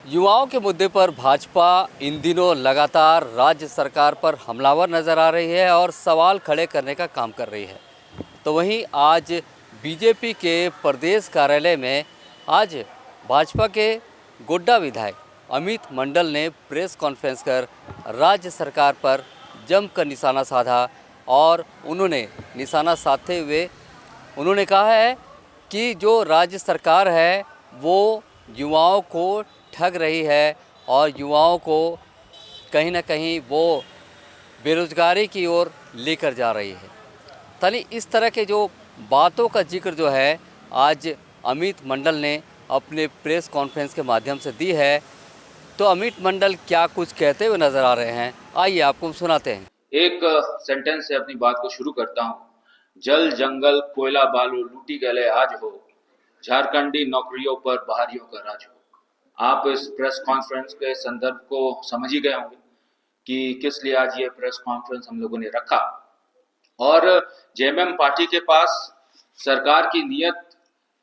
युवाओं के मुद्दे पर भाजपा इन दिनों लगातार राज्य सरकार पर हमलावर नज़र आ रही है और सवाल खड़े करने का काम कर रही है। तो वहीं आज बीजेपी के प्रदेश कार्यालय में आज भाजपा के गोड्डा विधायक अमित मंडल ने प्रेस कॉन्फ्रेंस कर राज्य सरकार पर जमकर निशाना साधा और उन्होंने निशाना साधते हुए उन्होंने कहा है कि जो राज्य सरकार है वो युवाओं को ठग रही है और युवाओं को कहीं ना कहीं वो बेरोजगारी की ओर लेकर जा रही है। यानी इस तरह के जो बातों का जिक्र जो है आज अमित मंडल ने अपने प्रेस कॉन्फ्रेंस के माध्यम से दी है। तो अमित मंडल क्या कुछ कहते हुए नज़र आ रहे हैं, आइए आपको सुनाते हैं। एक सेंटेंस से अपनी बात को शुरू करता हूँ। जल जंगल कोयला बालू लूटी गले आज हो, झारखंडी नौकरियों पर बाहरियों का राज हो। आप इस प्रेस कॉन्फ्रेंस के संदर्भ को समझ ही गए होंगे कि किस लिए आज ये प्रेस कॉन्फ्रेंस हम लोगों ने रखा। और जेएमएम पार्टी के पास सरकार की नीयत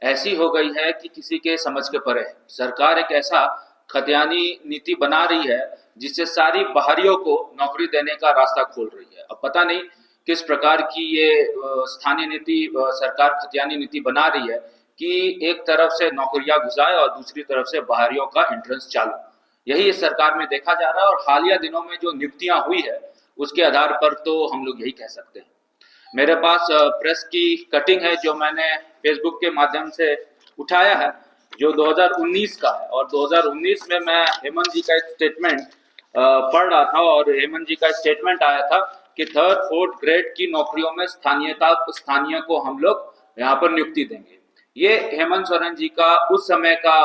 ऐसी हो गई है कि किसी के समझ के परे है। सरकार एक ऐसा खतियानी नीति बना रही है जिससे सारी बाहरियों को नौकरी देने का रास्ता खोल रही है। अब पता नहीं किस प्रकार की ये स्थानीय नीति सरकार खतियानी नीति बना रही है कि एक तरफ से नौकरियां घुसाए और दूसरी तरफ से बाहरियों का एंट्रेंस चालू। यही इस सरकार में देखा जा रहा है और हालिया दिनों में जो नियुक्तियां हुई है उसके आधार पर तो हम लोग यही कह सकते हैं। मेरे पास प्रेस की कटिंग है जो मैंने फेसबुक के माध्यम से उठाया है, जो 2019 का है। और 2019 में मैं हेमंत जी का एक स्टेटमेंट पढ़ रहा था और हेमंत जी का स्टेटमेंट आया था कि 3rd 4th ग्रेड की नौकरियों में स्थानीय को हम लोग यहाँ पर नियुक्ति देंगे। ये हेमंत सोरेन जी का उस समय का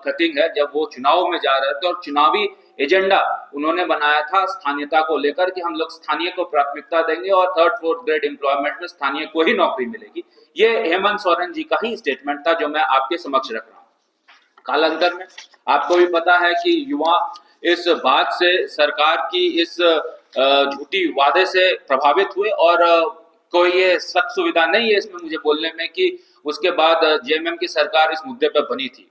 कटिंग है जब वो चुनाव में जा रहे थे और चुनावी एजेंडा उन्होंने बनाया था स्थानीयता को लेकर कि हम लोग स्थानीय को प्राथमिकता देंगे और 3rd 4th ग्रेड एम्प्लॉयमेंट में स्थानीय को ही नौकरी मिलेगी। ये हेमंत सोरेन जी का ही स्टेटमेंट था जो मैं आपके समक्ष रख रहा हूँ। कालांतर में आपको भी पता है कि युवा इस बात से सरकार की इस झूठी वादे से प्रभावित हुए और कोई ये सख्त सुविधा नहीं है इसमें मुझे बोलने में कि उसके बाद जेएमएम की सरकार इस मुद्दे पर बनी थी।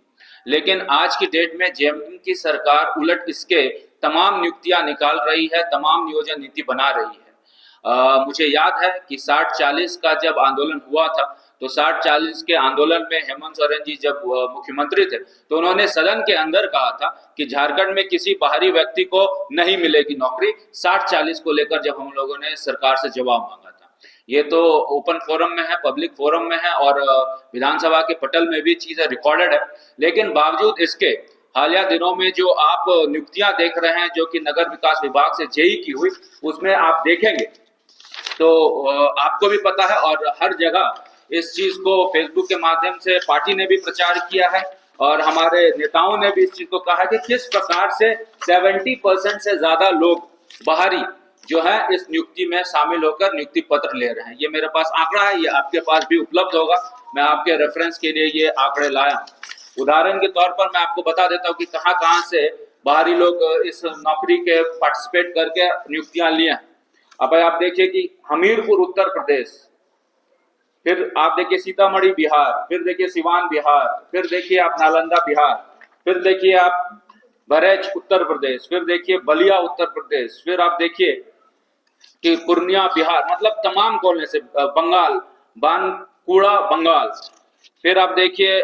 लेकिन आज की डेट में जेएमएम की सरकार उलट इसके तमाम नियुक्तियां निकाल रही है, तमाम नियोजन नीति बना रही है। मुझे याद है कि 60-40 का जब आंदोलन हुआ था तो 60-40 के आंदोलन में हेमंत सोरेन जी जब मुख्यमंत्री थे तो उन्होंने सदन के अंदर कहा था कि झारखंड में किसी बाहरी व्यक्ति को नहीं मिलेगी नौकरी। 60-40 को लेकर जब हम लोगों ने सरकार से जवाब मांगा था, ये तो ओपन फोरम में है, पब्लिक फोरम में है और विधानसभा के पटल में भी चीजें रिकॉर्डेड है। लेकिन बावजूद इसके हालिया दिनों में जो आप नियुक्तियां देख रहे हैं जो कि नगर विकास विभाग से जेई की हुई, उसमें आप देखेंगे तो आपको भी पता है और हर जगह इस चीज को फेसबुक के माध्यम से पार्टी ने भी प्रचार किया है और हमारे नेताओं ने भी इस चीज को कहा कि किस प्रकार से 70% से ज्यादा लोग बाहरी जो है इस नियुक्ति में शामिल होकर नियुक्ति पत्र ले रहे हैं। ये मेरे पास आंकड़ा है, ये आपके पास भी उपलब्ध होगा। मैं आपके रेफरेंस के लिए ये आंकड़े लाया। उदाहरण के तौर पर मैं आपको बता देता हूँ कि कहां से बाहरी लोग इस नौकरी के पार्टिसिपेट करके नियुक्तियां लिए हैं। अब आप देखिए कि हमीरपुर उत्तर प्रदेश, फिर आप देखिए सीतामढ़ी बिहार, फिर देखिए सिवान बिहार, फिर देखिए आप नालंदा बिहार, फिर देखिए आप बहराइच उत्तर प्रदेश, फिर देखिए बलिया उत्तर प्रदेश, फिर आप देखिए कि पूर्णिया बिहार, मतलब तमाम कोने से बंगाल, बानकुड़ा बंगाल, फिर आप देखिए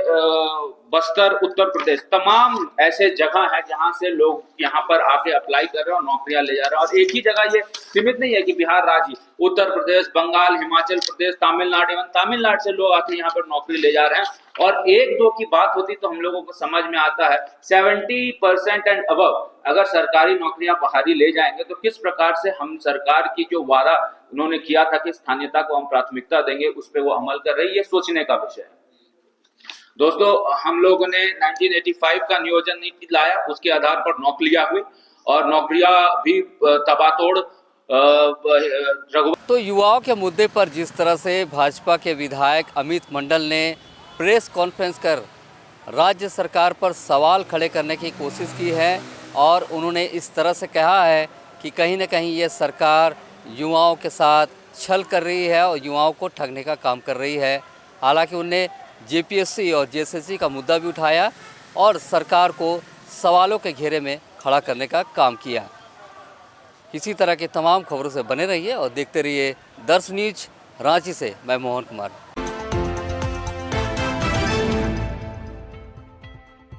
बस्तर उत्तर प्रदेश, तमाम ऐसे जगह है जहां से लोग यहाँ पर आके अप्लाई कर रहे हैं और नौकरियां ले जा रहे हैं। और एक ही जगह ये सीमित नहीं है कि बिहार राज्य, उत्तर प्रदेश, बंगाल, हिमाचल प्रदेश, तमिलनाडु, एवं तमिलनाडु से लोग आके यहाँ पर नौकरी ले जा रहे हैं। और 1-2 की बात होती तो हम लोगों को समझ में आता है, 70% एंड अबव अगर सरकारी नौकरियां बाहरी ले जाएंगे तो किस प्रकार से हम सरकार की जो वादा उन्होंने किया था कि स्थानीयता को हम प्राथमिकता देंगे उस पर वो अमल कर रही है, सोचने का विषय है। दोस्तों, हम लोगों ने 1985 का नियोजन नीति लाया, उसके आधार पर नौकरियां हुई और नौकरियां भी तबातोड़ तो युवाओं के मुद्दे पर जिस तरह से भाजपा के विधायक अमित मंडल ने प्रेस कॉन्फ्रेंस कर राज्य सरकार पर सवाल खड़े करने की कोशिश की है और उन्होंने इस तरह से कहा है कि कहीं ना कहीं ये सरकार युवाओं के साथ छल कर रही है और युवाओं को ठगने का काम कर रही है। हालांकि उन्हें जेपीएससी और जेएसएससी का मुद्दा भी उठाया और सरकार को सवालों के घेरे में खड़ा करने का काम किया। इसी तरह की तमाम खबरों से बने रहिए और देखते रहिए दर्श न्यूज। रांची से मैं मोहन कुमार।